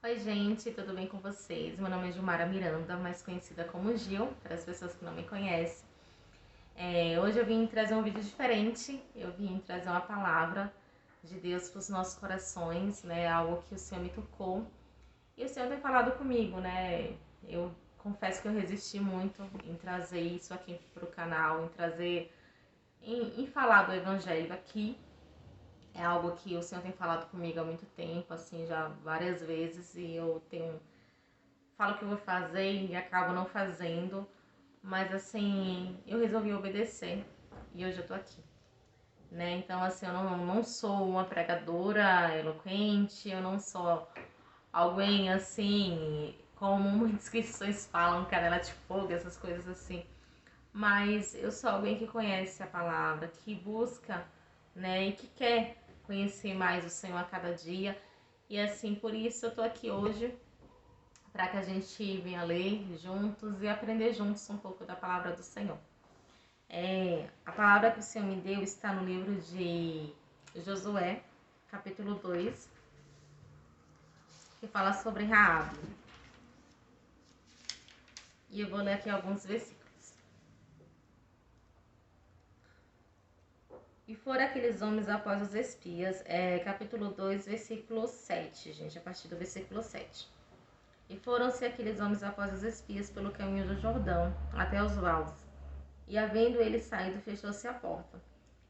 Oi, gente, tudo bem com vocês? Meu nome é Gilmara Miranda, mais conhecida como Gil, para as pessoas que não me conhecem. Hoje eu vim trazer um vídeo diferente, eu vim trazer uma palavra de Deus para os nossos corações, né? Algo que o Senhor me tocou. E o Senhor tem falado comigo, né? Eu confesso que eu resisti muito em trazer isso aqui para o canal, em falar do Evangelho aqui. É algo que o Senhor tem falado comigo há muito tempo, assim, já várias vezes, e falo que eu vou fazer e acabo não fazendo, mas assim, eu resolvi obedecer e hoje eu tô aqui, né? Então, assim, eu não sou uma pregadora eloquente, eu não sou alguém assim, como muitas cristãs falam, canela de fogo, essas coisas assim, mas eu sou alguém que conhece a palavra, que busca, né, e que quer conhecer mais o Senhor a cada dia. E assim, por isso eu tô aqui hoje para que a gente venha ler juntos e aprender juntos um pouco da palavra do Senhor. A palavra que o Senhor me deu está no livro de Josué, capítulo 2, que fala sobre Raabe. E eu vou ler aqui alguns versículos. E foram aqueles homens após os espias, capítulo 2, versículo 7, gente, a partir do versículo 7. E foram-se aqueles homens após os espias pelo caminho do Jordão, até os vales. E havendo eles saído, fechou-se a porta.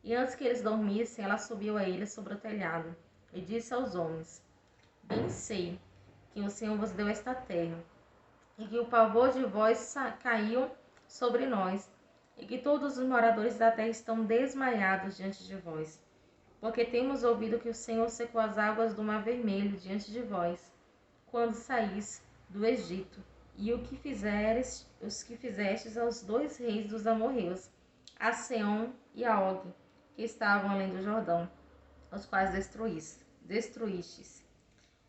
E antes que eles dormissem, ela subiu a eles sobre o telhado, e disse aos homens: Bem sei que o Senhor vos deu esta terra, e que o pavor de vós caiu sobre nós, e que todos os moradores da terra estão desmaiados diante de vós. Porque temos ouvido que o Senhor secou as águas do Mar Vermelho diante de vós, quando saís do Egito, e os que fizestes aos dois reis dos amorreus, a Seom e a Og, que estavam além do Jordão, os quais destruístes.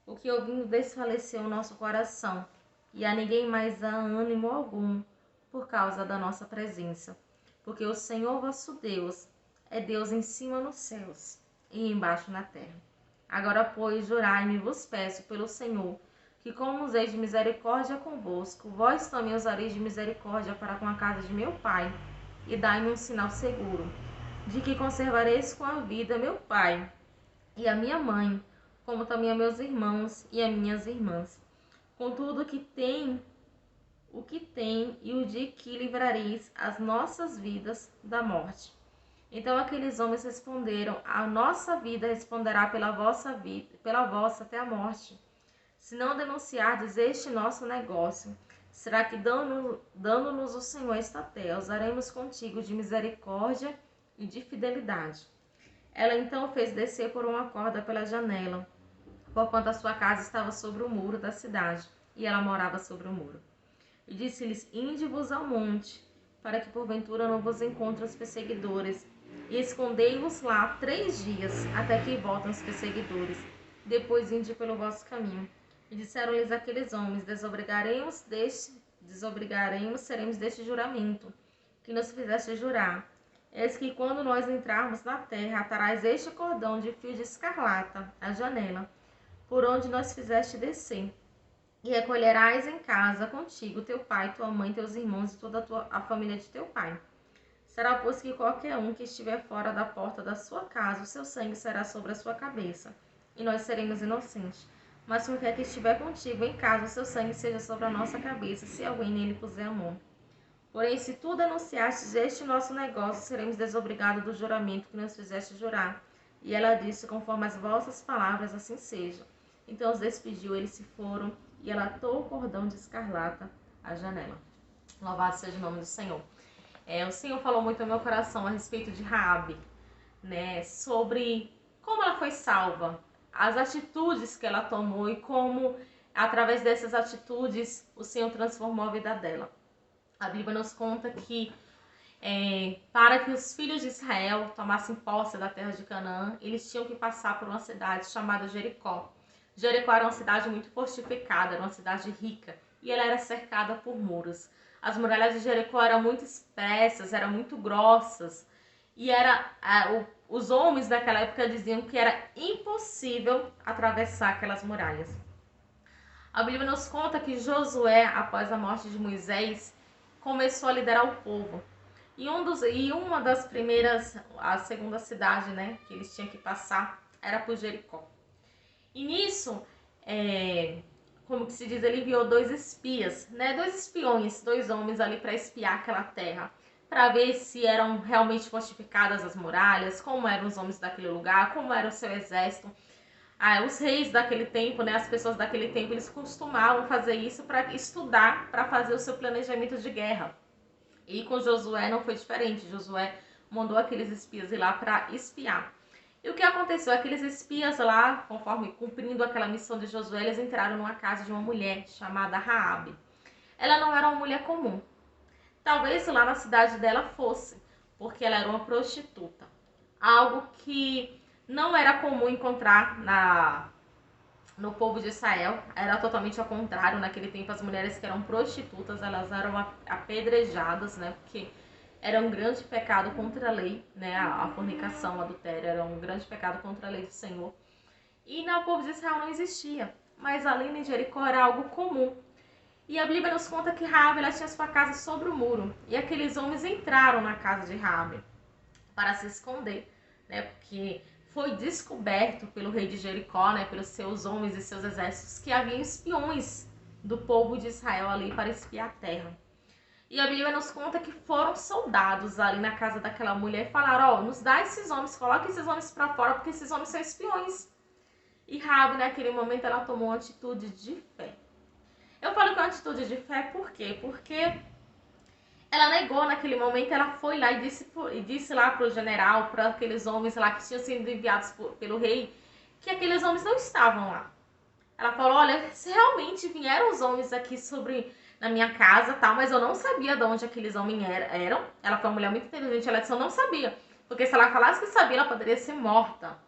O que ouvindo desfaleceu o nosso coração, e a ninguém mais há ânimo algum por causa da nossa presença. Porque o Senhor vosso Deus é Deus em cima nos céus e embaixo na terra. Agora, pois, jurai-me, vos peço pelo Senhor, que como usei de misericórdia convosco, vós também usareis de misericórdia para com a casa de meu pai, e dai-me um sinal seguro, de que conservareis com a vida meu pai e a minha mãe, como também a meus irmãos e a minhas irmãs, com tudo o que tem e o de que livrareis as nossas vidas da morte. Então aqueles homens responderam: A nossa vida responderá pela vossa até a morte. Se não denunciardes este nosso negócio, será que dando-nos o Senhor esta terra, usaremos contigo de misericórdia e de fidelidade. Ela então fez descer por uma corda pela janela, porquanto a sua casa estava sobre o muro da cidade, e ela morava sobre o muro. E disse-lhes: Ide-vos ao monte, para que porventura não vos encontrem os perseguidores, e escondei-vos lá 3 dias, até que voltem os perseguidores. Depois ide pelo vosso caminho. E disseram-lhes aqueles homens: Desobrigaremos, seremos deste juramento, que nos fizeste jurar. Eis que quando nós entrarmos na terra, atarás este cordão de fio de escarlata à janela, por onde nós fizeste descer. E recolherás em casa contigo teu pai, tua mãe, teus irmãos e toda a família de teu pai. Será, pois, que qualquer um que estiver fora da porta da sua casa, o seu sangue será sobre a sua cabeça, e nós seremos inocentes. Mas qualquer que estiver contigo em casa, o seu sangue seja sobre a nossa cabeça, se alguém nele puser a mão. Porém, se tu denunciastes este nosso negócio, seremos desobrigados do juramento que nos fizeste jurar. E ela disse: Conforme as vossas palavras, assim seja. Então os despediu, eles se foram, e ela atou o cordão de escarlata à janela. Louvado seja o nome do Senhor. O Senhor falou muito ao meu coração a respeito de Raabe, né? Sobre como ela foi salva, as atitudes que ela tomou e como, através dessas atitudes, o Senhor transformou a vida dela. A Bíblia nos conta que para que os filhos de Israel tomassem posse da terra de Canaã, eles tinham que passar por uma cidade chamada Jericó. Jericó era uma cidade muito fortificada, era uma cidade rica, e ela era cercada por muros. As muralhas de Jericó eram muito espessas, eram muito grossas, e os homens daquela época diziam que era impossível atravessar aquelas muralhas. A Bíblia nos conta que Josué, após a morte de Moisés, começou a liderar o povo. E uma das primeiras, a segunda cidade, né, que eles tinham que passar era por Jericó. E nisso, como que se diz, ele enviou 2 espias, né, 2 espiões, 2 homens ali para espiar aquela terra, para ver se eram realmente fortificadas as muralhas, como eram os homens daquele lugar, como era o seu exército. Os reis daquele tempo, né, as pessoas daquele tempo, eles costumavam fazer isso para estudar, para fazer o seu planejamento de guerra. E com Josué não foi diferente. Josué mandou aqueles espias ir lá para espiar. E o que aconteceu? Aqueles espias lá, conforme cumprindo aquela missão de Josué, eles entraram numa casa de uma mulher chamada Raabe. Ela não era uma mulher comum. Talvez lá na cidade dela fosse, porque ela era uma prostituta. Algo que não era comum encontrar no povo de Israel. Era totalmente ao contrário. Naquele tempo, as mulheres que eram prostitutas, elas eram apedrejadas, né? Porque era um grande pecado contra a lei, né? A fornicação, o adultério era um grande pecado contra a lei do Senhor. E no povo de Israel não existia. Mas ali em Jericó era algo comum. E a Bíblia nos conta que Raabe, ela tinha sua casa sobre o muro. E aqueles homens entraram na casa de Raabe para se esconder, né? Porque foi descoberto pelo rei de Jericó, né, pelos seus homens e seus exércitos, que havia espiões do povo de Israel ali para espiar a terra. E a Bíblia nos conta que foram soldados ali na casa daquela mulher e falaram: nos dá esses homens, coloca esses homens para fora, porque esses homens são espiões. E Raabe, naquele momento, ela tomou uma atitude de fé. Eu falo que é uma atitude de fé por quê? Porque ela negou naquele momento, ela foi lá e disse lá para o general, para aqueles homens lá que tinham sido enviados pelo rei, que aqueles homens não estavam lá. Ela falou: olha, se realmente vieram os homens aqui na minha casa, tal, mas eu não sabia de onde aqueles homens eram. Ela foi uma mulher muito inteligente, ela disse: eu não sabia, porque se ela falasse que sabia, ela poderia ser morta.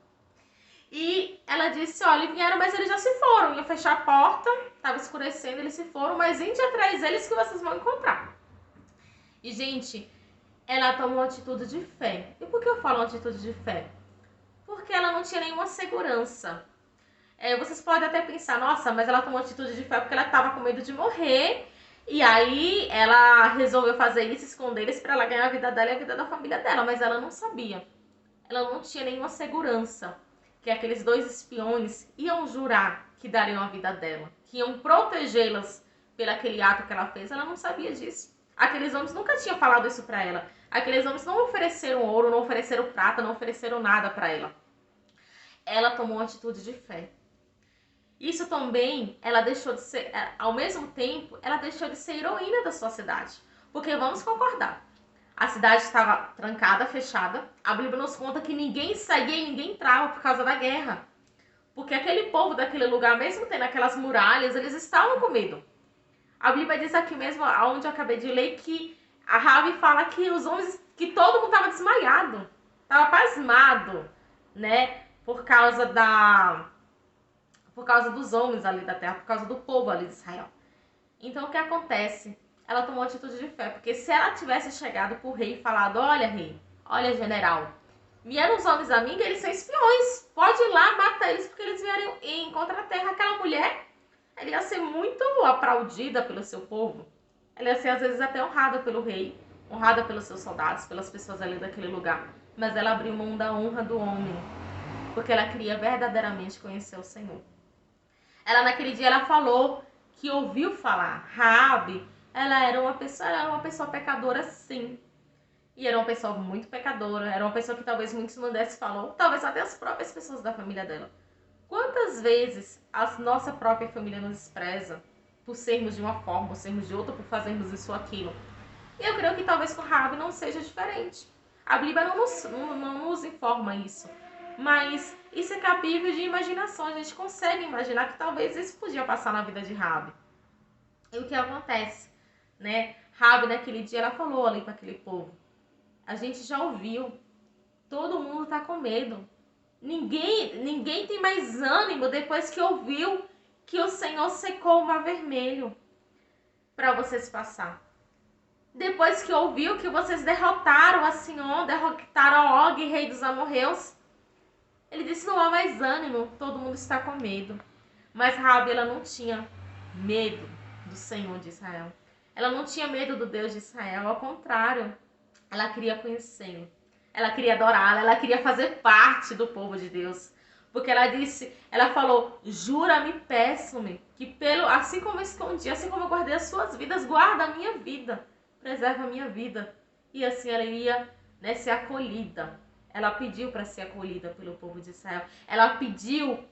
E ela disse: olha, vieram, mas eles já se foram, ia fechar a porta, estava escurecendo, eles se foram, mas ide atrás deles que vocês vão encontrar. E, gente, ela tomou uma atitude de fé. E por que eu falo uma atitude de fé? Porque ela não tinha nenhuma segurança. Vocês podem até pensar: nossa, mas ela tomou uma atitude de fé porque ela estava com medo de morrer. E aí ela resolveu fazer isso, esconder eles para ela ganhar a vida dela e a vida da família dela. Mas ela não sabia. Ela não tinha nenhuma segurança que aqueles 2 espiões iam jurar que dariam a vida dela, que iam protegê-las pelo aquele ato que ela fez. Ela não sabia disso. Aqueles homens nunca tinham falado isso para ela. Aqueles homens não ofereceram ouro, não ofereceram prata, não ofereceram nada para ela. Ela tomou uma atitude de fé. Isso também, ela deixou de ser, ao mesmo tempo, ela deixou de ser heroína da sua cidade. Porque vamos concordar, a cidade estava trancada, fechada. A Bíblia nos conta que ninguém saía e ninguém entrava por causa da guerra. Porque aquele povo daquele lugar, mesmo tendo aquelas muralhas, eles estavam com medo. A Bíblia diz aqui mesmo, onde eu acabei de ler, que a Raabe fala que os homens, que todo mundo estava desmaiado, estava pasmado, né? Por causa dos homens ali da terra, por causa do povo ali de Israel. Então o que acontece? Ela tomou atitude de fé, porque se ela tivesse chegado pro rei e falado: olha, rei, olha, general, vieram os homens a mim, que eles são espiões, pode ir lá, mata eles, porque eles vieram em contra a terra. Aquela mulher, ela ia ser muito aplaudida pelo seu povo. Ela ia ser, às vezes, até honrada pelo rei, honrada pelos seus soldados, pelas pessoas ali daquele lugar. Mas ela abriu mão da honra do homem, porque ela queria verdadeiramente conhecer o Senhor. Ela, naquele dia, ela falou que ouviu falar. Raabe, ela era uma pessoa pecadora, sim. E era uma pessoa muito pecadora. Era uma pessoa que talvez muitos não desse falou, talvez até as próprias pessoas da família dela. Quantas vezes a nossa própria família nos despreza por sermos de uma forma, por sermos de outra, por fazermos isso ou aquilo? E eu creio que talvez com Raabe não seja diferente. A Bíblia não nos informa isso. Mas isso é cabível de imaginação. A gente consegue imaginar que talvez isso podia passar na vida de Raabe. E o que acontece, né? Raabe, naquele dia, ela falou ali para aquele povo: a gente já ouviu, todo mundo tá com medo. Ninguém tem mais ânimo depois que ouviu que o Senhor secou o mar vermelho para vocês passar. Depois que ouviu que vocês derrotaram a Senhor, derrotaram a Og, rei dos amorreus. Ele disse: não há mais ânimo, todo mundo está com medo. Mas Raabe, ela não tinha medo do Senhor de Israel. Ela não tinha medo do Deus de Israel, ao contrário, ela queria conhecê-lo. Ela queria adorá-lo, ela queria fazer parte do povo de Deus. Porque ela falou, jura-me, peço-me, que assim como eu escondi, assim como eu guardei as suas vidas, guarda a minha vida, preserva a minha vida. E assim ela iria, né, ser acolhida. Ela pediu para ser acolhida pelo povo de Israel. Ela pediu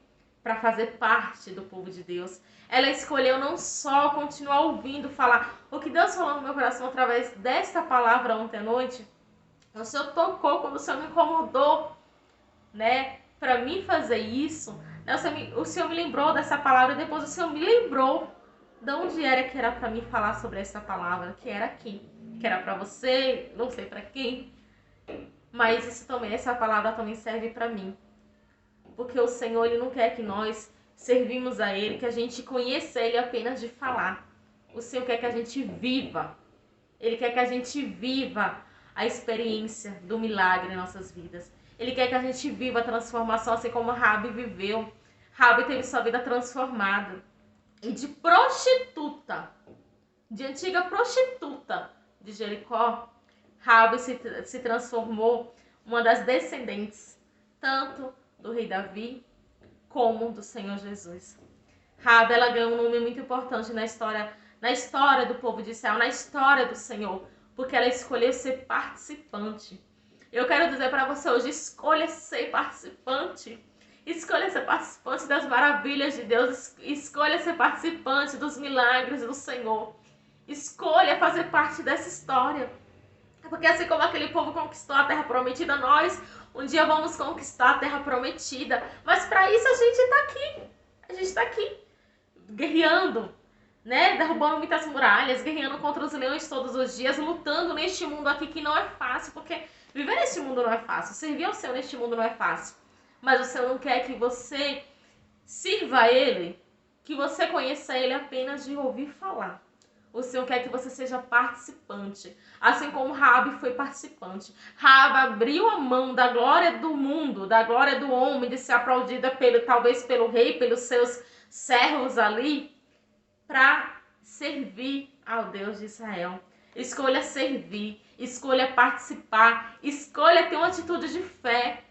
para fazer parte do povo de Deus. Ela escolheu não só continuar ouvindo falar. O que Deus falou no meu coração através desta palavra ontem à noite, o Senhor tocou quando o Senhor me incomodou, né, para mim fazer isso. Né, o Senhor me lembrou dessa palavra e depois o Senhor me lembrou de onde era que era para mim falar sobre essa palavra, que era aqui, que era para você, não sei para quem, mas essa palavra também serve para mim. Porque o Senhor, Ele não quer que nós servimos a Ele, que a gente conheça Ele apenas de falar. O Senhor quer que a gente viva. Ele quer que a gente viva a experiência do milagre em nossas vidas. Ele quer que a gente viva a transformação, assim como Raabe viveu. Raabe teve sua vida transformada. E de prostituta, de antiga prostituta de Jericó, Raabe se transformou uma das descendentes, tanto do rei Davi, como do Senhor Jesus. Raabe, ela ganhou um nome muito importante na história do povo de Israel, na história do Senhor, porque ela escolheu ser participante. Eu quero dizer para você hoje, escolha ser participante. Escolha ser participante das maravilhas de Deus, escolha ser participante dos milagres do Senhor. Escolha fazer parte dessa história. Porque assim como aquele povo conquistou a terra prometida, nós um dia vamos conquistar a terra prometida. Mas para isso a gente está aqui. A gente está aqui guerreando, né? Derrubando muitas muralhas, guerreando contra os leões todos os dias, lutando neste mundo aqui que não é fácil, porque viver neste mundo não é fácil, servir ao Senhor neste mundo não é fácil. Mas o Senhor não quer que você sirva a Ele, que você conheça Ele apenas de ouvir falar. O Senhor quer que você seja participante, assim como Raabe foi participante. Raabe abriu a mão da glória do mundo, da glória do homem, de ser aplaudida talvez pelo rei, pelos seus servos ali, para servir ao Deus de Israel. Escolha servir, escolha participar, escolha ter uma atitude de fé.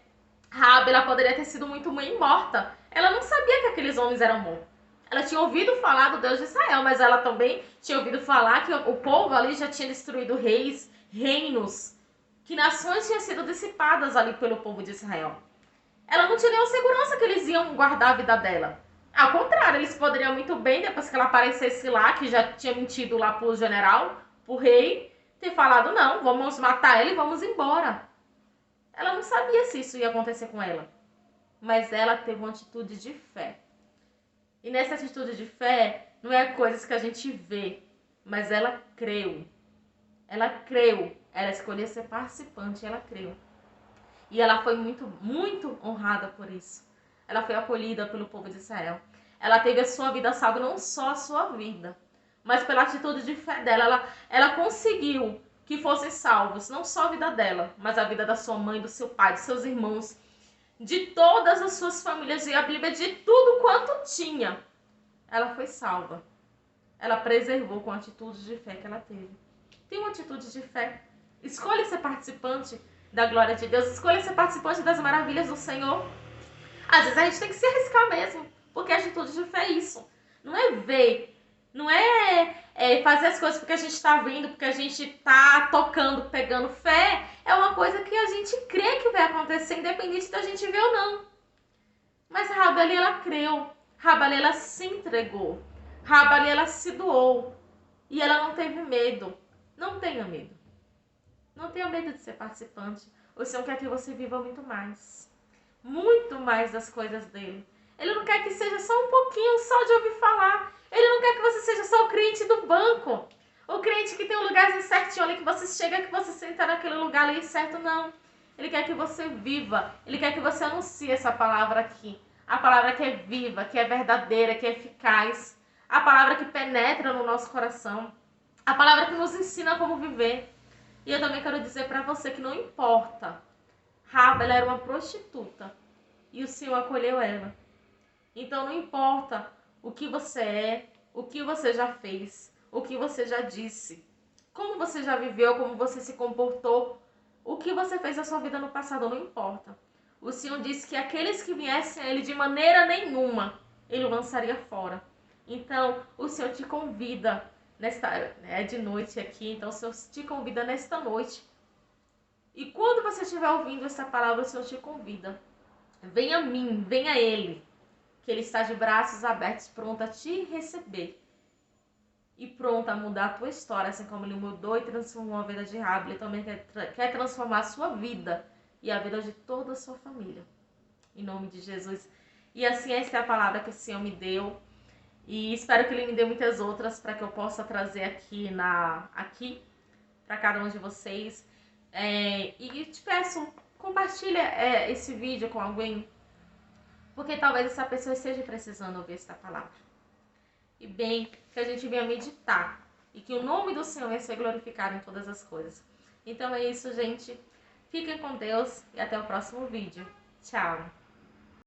Raabe, ela poderia ter sido muito mãe morta. Ela não sabia que aqueles homens eram bons. Ela tinha ouvido falar do Deus de Israel, mas ela também tinha ouvido falar que o povo ali já tinha destruído reis, reinos, que nações tinham sido dissipadas ali pelo povo de Israel. Ela não tinha nenhuma segurança que eles iam guardar a vida dela. Ao contrário, eles poderiam muito bem, depois que ela aparecesse lá, que já tinha mentido lá pro general, pro rei, ter falado, não, vamos matar ela e vamos embora. Ela não sabia se isso ia acontecer com ela. Mas ela teve uma atitude de fé. E nessa atitude de fé, não é coisas que a gente vê, mas ela creu. Ela creu. Ela escolheu ser participante, ela creu. E ela foi muito, muito honrada por isso. Ela foi acolhida pelo povo de Israel. Ela teve a sua vida salva, não só a sua vida, mas pela atitude de fé dela. Ela conseguiu que fossem salvos, não só a vida dela, mas a vida da sua mãe, do seu pai, de seus irmãos, de todas as suas famílias, e a Bíblia de tudo quanto tinha. Ela foi salva. Ela preservou com a atitude de fé que ela teve. Tem uma atitude de fé. Escolha ser participante da glória de Deus. Escolha ser participante das maravilhas do Senhor. Às vezes a gente tem que se arriscar mesmo, porque a atitude de fé é isso. Não é ver, não é fazer as coisas porque a gente está vendo, porque a gente está tocando, pegando. Fé é uma coisa que a gente crê que vai acontecer, independente da gente ver ou não. Mas Raabe ali, ela creu. Raabe ali, ela se entregou. Raabe ali, ela se doou. E ela não teve medo. Não tenha medo. Não tenha medo de ser participante. O Senhor quer que você viva muito mais. Muito mais das coisas dele. Ele não quer que seja só um pouquinho só de ouvir falar. Ele não quer que você seja só o crente do banco. O crente que tem um lugarzinho certinho ali, que você chega, que você senta naquele lugar ali certo, não. Ele quer que você viva. Ele quer que você anuncie essa palavra aqui. A palavra que é viva, que é verdadeira, que é eficaz. A palavra que penetra no nosso coração. A palavra que nos ensina como viver. E eu também quero dizer para você que não importa. Raabe, ela era uma prostituta. E o Senhor acolheu ela. Então não importa o que você é, o que você já fez, o que você já disse, como você já viveu, como você se comportou, o que você fez na sua vida no passado, não importa. O Senhor disse que aqueles que viessem a Ele de maneira nenhuma, Ele o lançaria fora. Então, o Senhor te convida, é de noite aqui, então o Senhor te convida nesta noite. E quando você estiver ouvindo essa palavra, o Senhor te convida. Venha a mim, venha a Ele, que Ele está de braços abertos, pronto a te receber. E pronto a mudar a tua história, assim como Ele mudou e transformou a vida de Rabi. Ele também quer transformar a sua vida e a vida de toda a sua família. Em nome de Jesus. E assim, essa é a palavra que o Senhor me deu. E espero que Ele me dê muitas outras para que eu possa trazer aqui para cada um de vocês. E te peço, compartilha esse vídeo com alguém, porque talvez essa pessoa esteja precisando ouvir essa palavra. E bem, que a gente venha meditar e que o nome do Senhor venha ser glorificado em todas as coisas. Então é isso, gente. Fiquem com Deus e até o próximo vídeo. Tchau!